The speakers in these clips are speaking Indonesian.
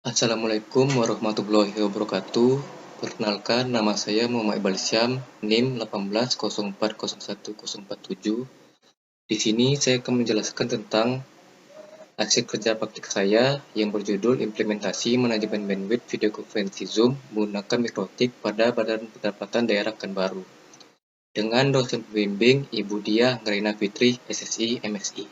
Assalamualaikum warahmatullahi wabarakatuh. Perkenalkan, nama saya Muhammad Iqbal Syam, NIM 18040147. Di sini saya akan menjelaskan tentang hasil kerja praktik saya yang berjudul Implementasi Manajemen Bandwidth Video Konferensi Zoom menggunakan mikrotik pada Badan Pendapatan Daerah Pekanbaru. Dengan dosen pembimbing Ibu Diah Ngerina Fitri, SSI, MSI.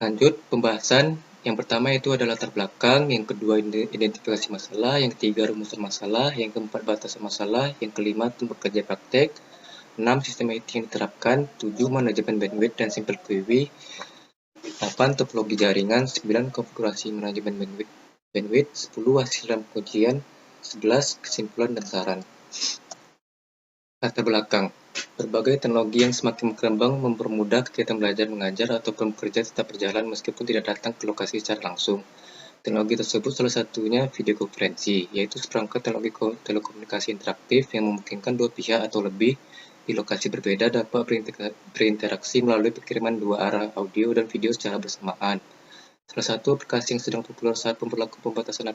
Lanjut pembahasan. Yang pertama itu adalah latar belakang, yang kedua identifikasi masalah, yang ketiga rumusan masalah, yang keempat batasan masalah, yang kelima tempat kerja praktek, 6 sistem IT yang diterapkan, 7 manajemen bandwidth dan simple query, 8 topologi jaringan, 9 konfigurasi manajemen bandwidth, 10 hasil dan pengujian, 11 kesimpulan dan saran. Latar belakang. Berbagai teknologi yang semakin berkembang mempermudah kegiatan belajar mengajar ataupun bekerja tetap berjalan meskipun tidak datang ke lokasi secara langsung. Teknologi tersebut salah satunya video konferensi, yaitu seperangkat teknologi telekomunikasi interaktif yang memungkinkan dua pihak atau lebih di lokasi berbeda dapat berinteraksi melalui pengiriman dua arah audio dan video secara bersamaan. Salah satu aplikasi yang sedang populer saat pemberlakuan pembatasan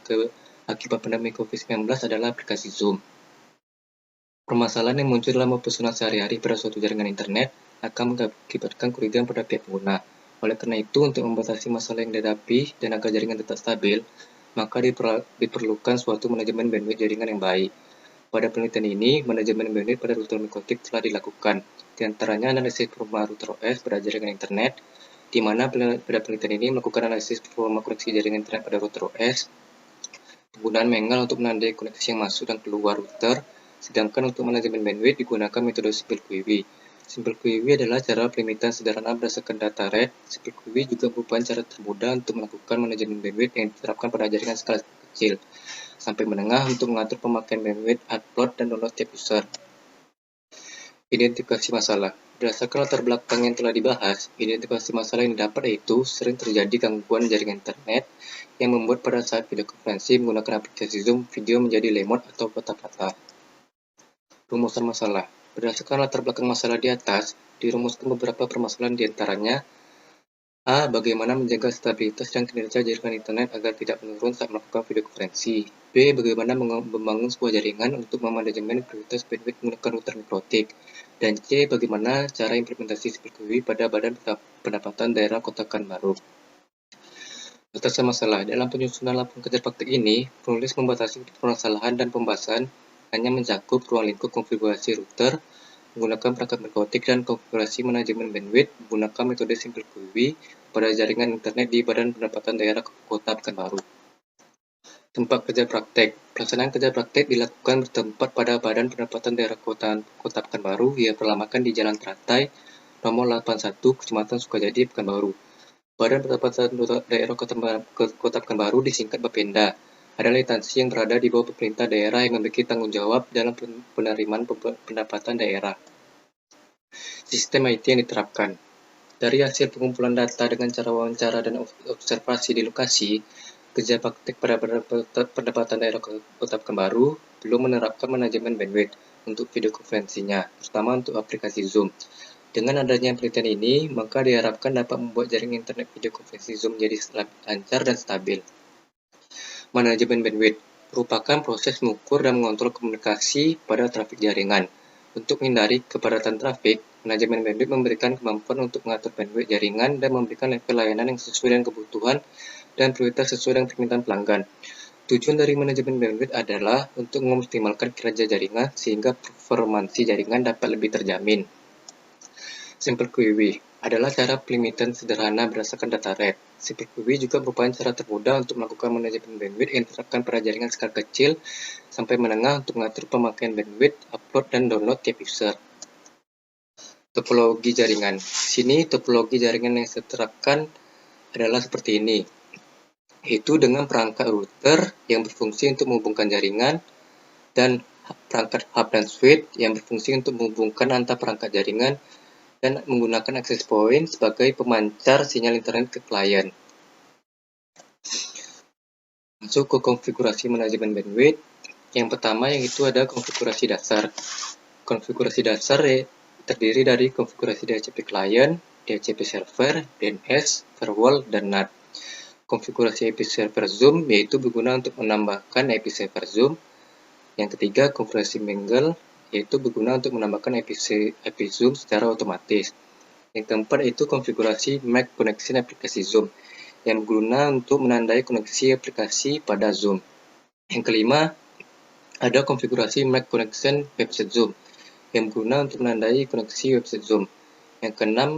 akibat pandemi COVID-19 adalah aplikasi Zoom. Permasalahan yang muncul dalam operasional sehari-hari pada suatu jaringan internet akan mengakibatkan kerugian pada pihak pengguna. Oleh karena itu, untuk membatasi masalah yang dihadapi dan agar jaringan tetap stabil, maka diperlukan suatu manajemen bandwidth jaringan yang baik. Pada penelitian ini, manajemen bandwidth pada router mikrotik telah dilakukan. Di antaranya analisis performa router OS pada jaringan internet, di mana pada penelitian ini melakukan analisis performa koneksi jaringan internet pada router OS, penggunaan mengal untuk menandai koneksi yang masuk dan keluar router, sedangkan untuk manajemen bandwidth digunakan metode simple query. Simple query adalah cara pelimitan sederhana berdasarkan data rate. Simple query juga merupakan cara termudah untuk melakukan manajemen bandwidth yang diterapkan pada jaringan skala kecil sampai menengah untuk mengatur pemakaian bandwidth, upload, dan download tiap user. Identifikasi masalah. Berdasarkan latar belakang yang telah dibahas, identifikasi masalah yang didapat yaitu sering terjadi gangguan jaringan internet yang membuat pada saat video konferensi menggunakan aplikasi Zoom, video menjadi lemot atau patah-patah. Rumusan masalah. Berdasarkan latar belakang masalah di atas, dirumuskan beberapa permasalahan di antaranya: A. Bagaimana menjaga stabilitas dan kinerja jaringan internet agar tidak menurun saat melakukan video konferensi. B. Bagaimana membangun sebuah jaringan untuk memanajemen prioritas bandwidth menggunakan router mikrotik. Dan C. Bagaimana cara implementasi simple query pada Badan Pendapatan Daerah Kota Pekanbaru. Batasan masalah. Dalam penyusunan laporan kerja praktik ini, penulis membatasi permasalahan dan pembahasan hanya mencakup ruang lingkup konfigurasi router, menggunakan perangkat mikrotik dan konfigurasi manajemen bandwidth menggunakan metode simple query pada jaringan internet di Badan Pendapatan Daerah Kota Pekanbaru. Tempat kerja praktek. Pelaksanaan kerja praktek dilakukan bertempat pada Badan Pendapatan Daerah Kota Pekanbaru yang beralamatkan di Jalan Teratai, nomor 81, Kecamatan Sukajadi, Pekanbaru. Badan Pendapatan Daerah Kota Pekanbaru disingkat Bapenda adalah instansi yang berada di bawah pemerintah daerah yang memiliki tanggung jawab dalam penerimaan pendapatan daerah. Sistem IT yang diterapkan. Dari hasil pengumpulan data dengan cara wawancara dan observasi di lokasi, kerja praktik pada pendapatan daerah Kota Pekanbaru belum menerapkan manajemen bandwidth untuk video konferensinya, terutama untuk aplikasi Zoom. Dengan adanya penelitian ini, maka diharapkan dapat membuat jaringan internet video konferensi Zoom menjadi lancar dan stabil. Manajemen bandwidth merupakan proses mengukur dan mengontrol komunikasi pada trafik jaringan. Untuk menghindari kepadatan trafik, manajemen bandwidth memberikan kemampuan untuk mengatur bandwidth jaringan dan memberikan level layanan yang sesuai dengan kebutuhan dan prioritas sesuai dengan permintaan pelanggan. Tujuan dari manajemen bandwidth adalah untuk mengoptimalkan kinerja jaringan sehingga performansi jaringan dapat lebih terjamin. Simple query adalah cara pelimitan sederhana berdasarkan data rate. Simple query juga merupakan cara termudah untuk melakukan manajemen bandwidth yang diterapkan pada jaringan skala kecil sampai menengah untuk mengatur pemakaian bandwidth, upload, dan download tiap user. Topologi jaringan. Sini topologi jaringan yang diterapkan adalah seperti ini, yaitu dengan perangkat router yang berfungsi untuk menghubungkan jaringan dan perangkat hub dan switch yang berfungsi untuk menghubungkan antar perangkat jaringan dan menggunakan access point sebagai pemancar sinyal internet ke klien. Masuk ke konfigurasi manajemen bandwidth. Yang pertama yaitu ada konfigurasi dasar. Konfigurasi dasar terdiri dari konfigurasi DHCP client, DHCP server, DNS, firewall, dan NAT. konfigurasi IP server Zoom, yaitu berguna untuk menambahkan IP server Zoom. Yang ketiga, konfigurasi Mingle, yaitu berguna untuk menambahkan IP Zoom secara otomatis. Yang keempat itu konfigurasi Make Connection aplikasi Zoom, yang berguna untuk menandai koneksi aplikasi pada Zoom. Yang kelima, ada konfigurasi Make Connection website Zoom, yang berguna untuk menandai koneksi website Zoom. Yang keenam,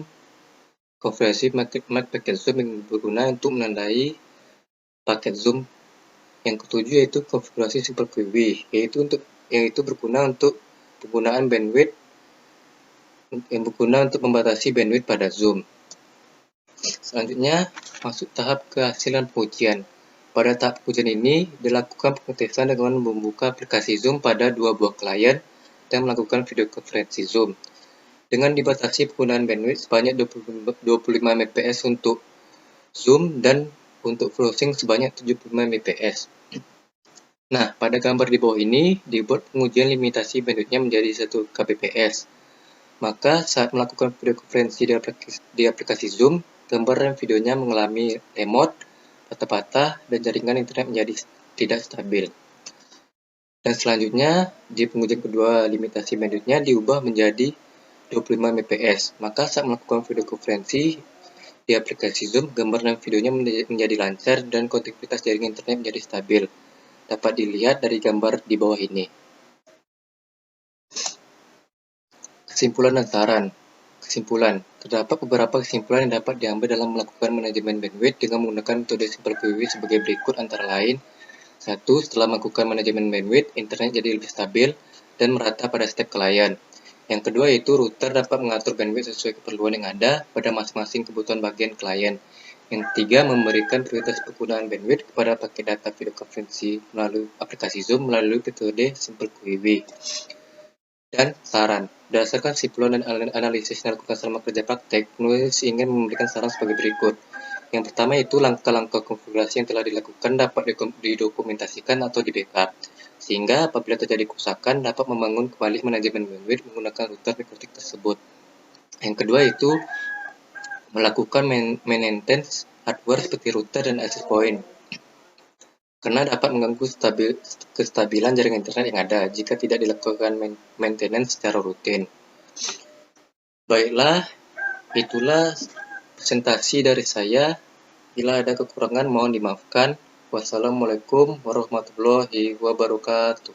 konfigurasi Make Packet Zoom, yang berguna untuk menandai paket Zoom. Yang ketujuh yaitu konfigurasi Simple QW, yaitu berguna untuk penggunaan bandwidth, yang berguna untuk membatasi bandwidth pada Zoom. Selanjutnya, masuk tahap kehasilan pengujian. Pada tahap pengujian ini, dilakukan pengetesan dengan membuka aplikasi Zoom pada 2 buah klien dan melakukan video konferensi Zoom. Dengan dibatasi penggunaan bandwidth sebanyak 25 Mbps untuk Zoom dan untuk browsing sebanyak 75 Mbps. Nah, pada gambar di bawah ini, dibuat pengujian limitasi bandwidthnya menjadi 1 Kbps. Maka, saat melakukan video konferensi di aplikasi Zoom, gambar dan videonya mengalami lemot, patah-patah, dan jaringan internet menjadi tidak stabil. Dan selanjutnya, di pengujian kedua, limitasi bandwidthnya diubah menjadi 25 Mbps. Maka, saat melakukan video konferensi di aplikasi Zoom, gambar dan videonya menjadi lancar dan konektivitas jaringan internet menjadi stabil. Dapat dilihat dari gambar di bawah ini. Kesimpulan dan saran. Kesimpulan. Terdapat beberapa kesimpulan yang dapat diambil dalam melakukan manajemen bandwidth dengan menggunakan metode Simple QW sebagai berikut antara lain. 1. Setelah melakukan manajemen bandwidth, internet jadi lebih stabil dan merata pada setiap klien. Yang kedua yaitu router dapat mengatur bandwidth sesuai keperluan yang ada pada masing-masing kebutuhan bagian klien. Yang ketiga, memberikan prioritas penggunaan bandwidth kepada paket data video konferensi melalui aplikasi Zoom melalui metode Simple QW. Dan saran. Berdasarkan kesimpulan dan analisis yang dilakukan selama kerja praktek, penulis ingin memberikan saran sebagai berikut. Yang pertama itu langkah-langkah konfigurasi yang telah dilakukan dapat didokumentasikan atau di-backup, sehingga apabila terjadi kerusakan dapat membangun kembali manajemen bandwidth menggunakan router mikrotik tersebut. Yang kedua itu melakukan maintenance hardware seperti router dan access point, karena dapat mengganggu kestabilan jaringan internet yang ada jika tidak dilakukan maintenance secara rutin. Baiklah, itulah presentasi dari saya. Bila ada kekurangan mohon dimaafkan. Wassalamualaikum warahmatullahi wabarakatuh.